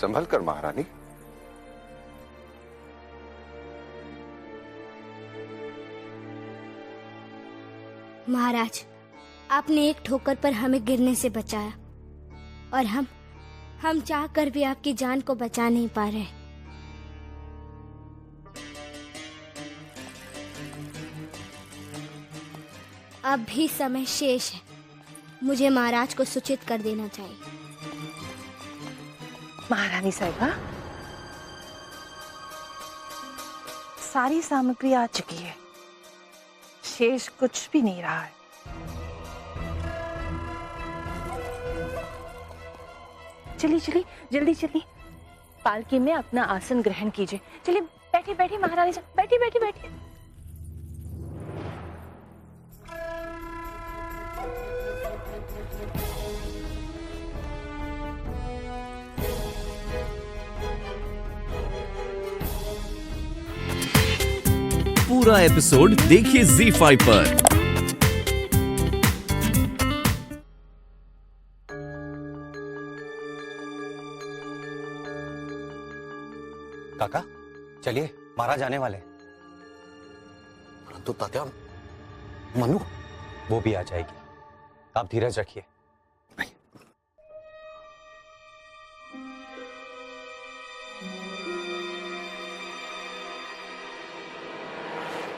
संभल कर महारानी। महाराज, आपने एक ठोकर पर हमें गिरने से बचाया और हम चाहकर भी आपकी जान को बचा नहीं पा रहे। अब भी समय शेष है, मुझे महाराज को सूचित कर देना चाहिए। महारानी साहिबा, सारी सामग्री आ चुकी है, शेष कुछ भी नहीं रहा है। चलिए चलिए, जल्दी चलिए, पालकी में अपना आसन ग्रहण कीजिए। चलिए बैठिए बैठिए महारानी साहब, बैठिए बैठिए बैठिए। पूरा एपिसोड देखिए ZEE5 पर। काका चलिए, महाराज आने वाले। परंतु तात्या, मनु वो भी आ जाएगी, आप धीरज रखिए।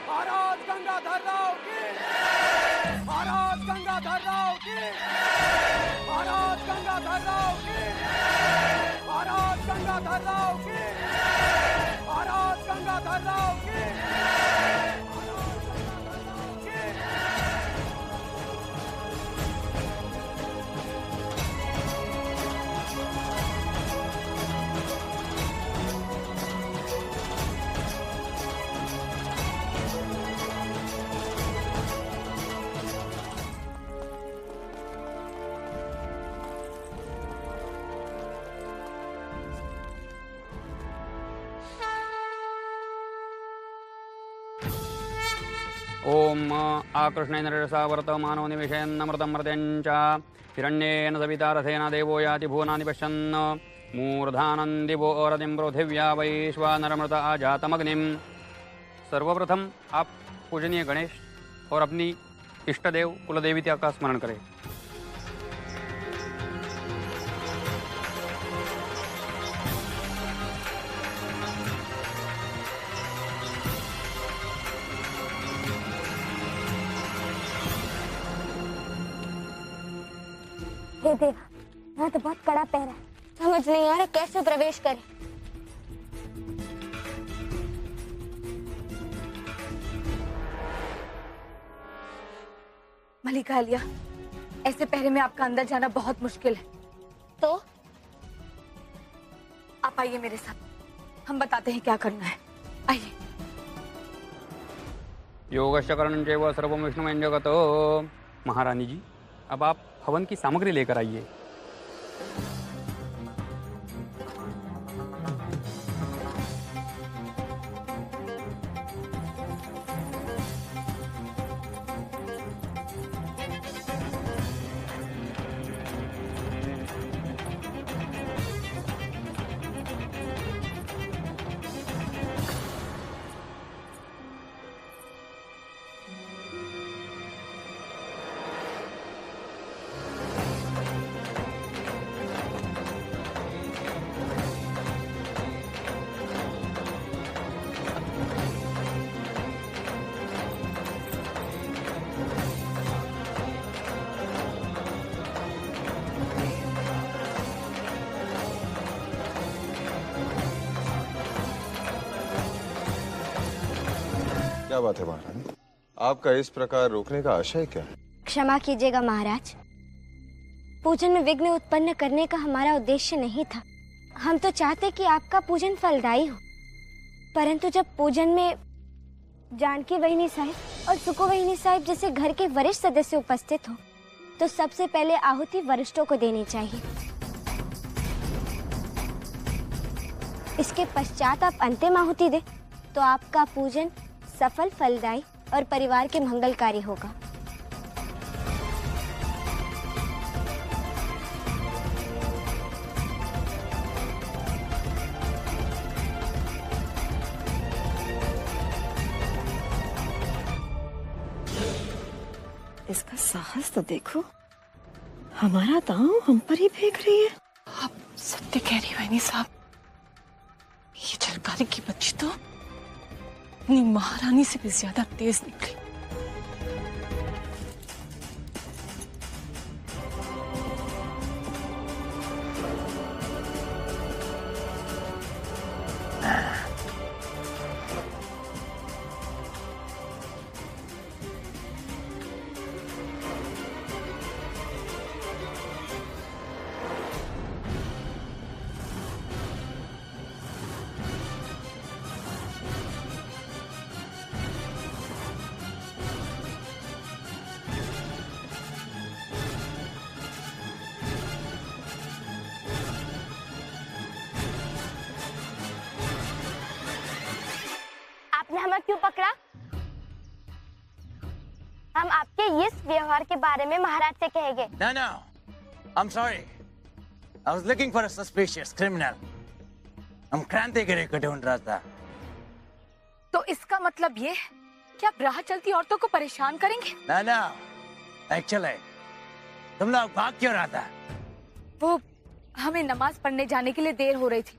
महाराज गंगाधर राव की, महाराज गंगाधर राव की, महाराज गंगाधर राव की, महाराज गंगाधर राव की, महाराज गंगाधर राव की। ओम आकृष्णेन रजसा वर्तमानो निवेशयन्नमृतं मर्त्यञ्च हिरण्येन सविता रथेन देवो याति भुवनानि पश्यन् मूर्धानं दिवो रतिं पृथिव्या वैश्वानरमृत आजातमग्निं। सर्वप्रथम आप पूजनीय गणेश और अपनी इष्ट देव कुलदेवता का स्मरण करें। हे देवा, यहाँ तो बहुत कड़ा पहरा है, समझ नहीं आ रहा कैसे प्रवेश करें। मलिका आलिया, ऐसे पहरे में आपका अंदर जाना बहुत मुश्किल है। तो आप आइए मेरे साथ, हम बताते हैं क्या करना है। आइए। योगश्च करणं चैव सर्वं विष्णुमयं जगत्। महारानी जी, अब आप हवन की सामग्री लेकर आइए। क्या बात है महारानी, आपका इस प्रकार रोकने का आशय क्या है? क्षमा कीजिएगा महाराज, पूजन में विघ्न उत्पन्न करने का हमारा उद्देश्य नहीं था। हम तो चाहते कि आपका पूजन फलदायी हो, परंतु जब पूजन में जानकी वहिनी साहिब और सुको वहिनी साहिब जैसे घर के वरिष्ठ सदस्य उपस्थित हो, तो सबसे पहले आहुति वरिष्ठों को देनी चाहिए। इसके पश्चात आप अंतिम आहुति दे तो आपका पूजन सफल, फलदायी और परिवार के मंगलकारी होगा। इसका साहस तो देखो, हमारा दांव हम पर ही फेंक रही है। आप सत्य कह रही वैनी साहब, ये झलकारी की बच्ची तो अपनी महारानी से भी ज्यादा तेज निकली। आपने हमें क्यों पकड़ा? हम आपके इस व्यवहार के बारे में महाराज से कहेंगे। No. I'm sorry. I was looking for a suspicious criminal. हम क्रांतिगिरी को ढूंढ रहा था। तो इसका मतलब ये है कि आप राह चलती औरतों को परेशान करेंगे? No. Actually, तुम लोग भाग क्यों रहा था? वो हमें नमाज पढ़ने जाने के लिए देर हो रही थी,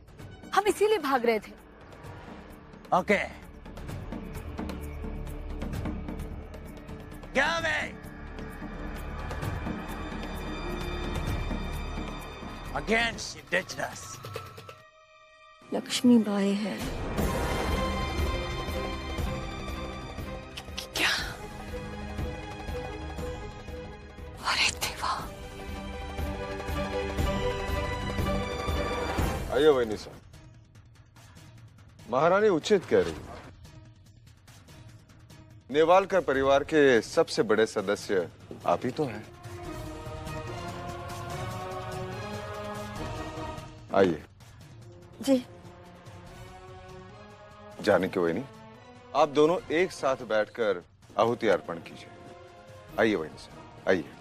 हम इसीलिए भाग रहे थे। Okay. Get away! Again, she ditched us. Lakshmi Bai है। क्या? अरे देवा! आइए वैनी साहब, महारानी उचित कह रही है। नेवालकर परिवार के सबसे बड़े सदस्य आप ही तो हैं। आइए। जी। जाने की वैनी, आप दोनों एक साथ बैठकर आहुति अर्पण कीजिए। आइए वैनी साहब, आइए।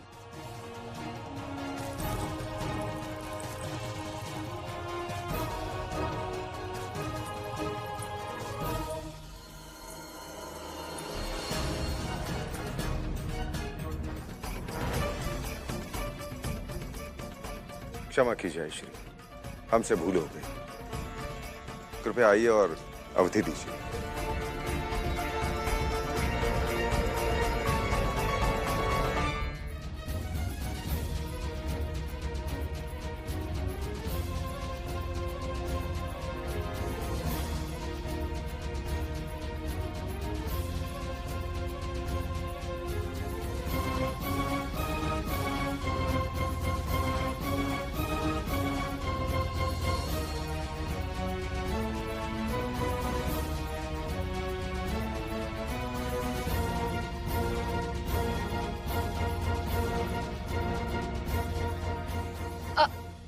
क्षमा कीजिए श्री, हमसे भूल हो गई। कृपया आइए और अवधि दीजिए।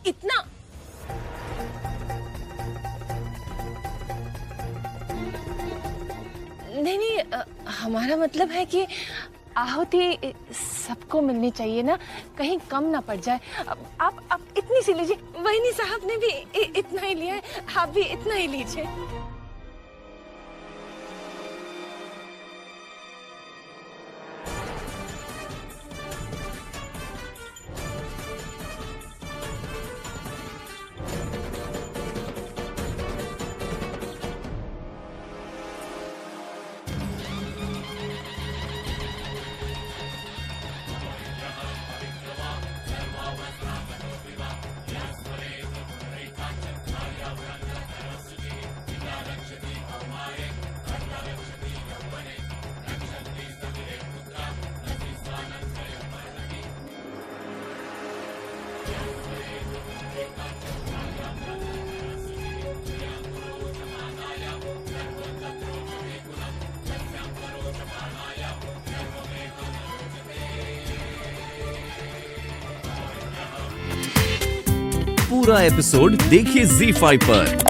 इतना नहीं, हमारा मतलब है कि आहुति सबको मिलनी चाहिए ना, कहीं कम ना पड़ जाए। आप इतनी सी लीजिए। वहीनी साहब ने भी इतना ही लिया है, आप भी इतना ही लीजिए। पूरा एपिसोड देखिए ZEE5 पर।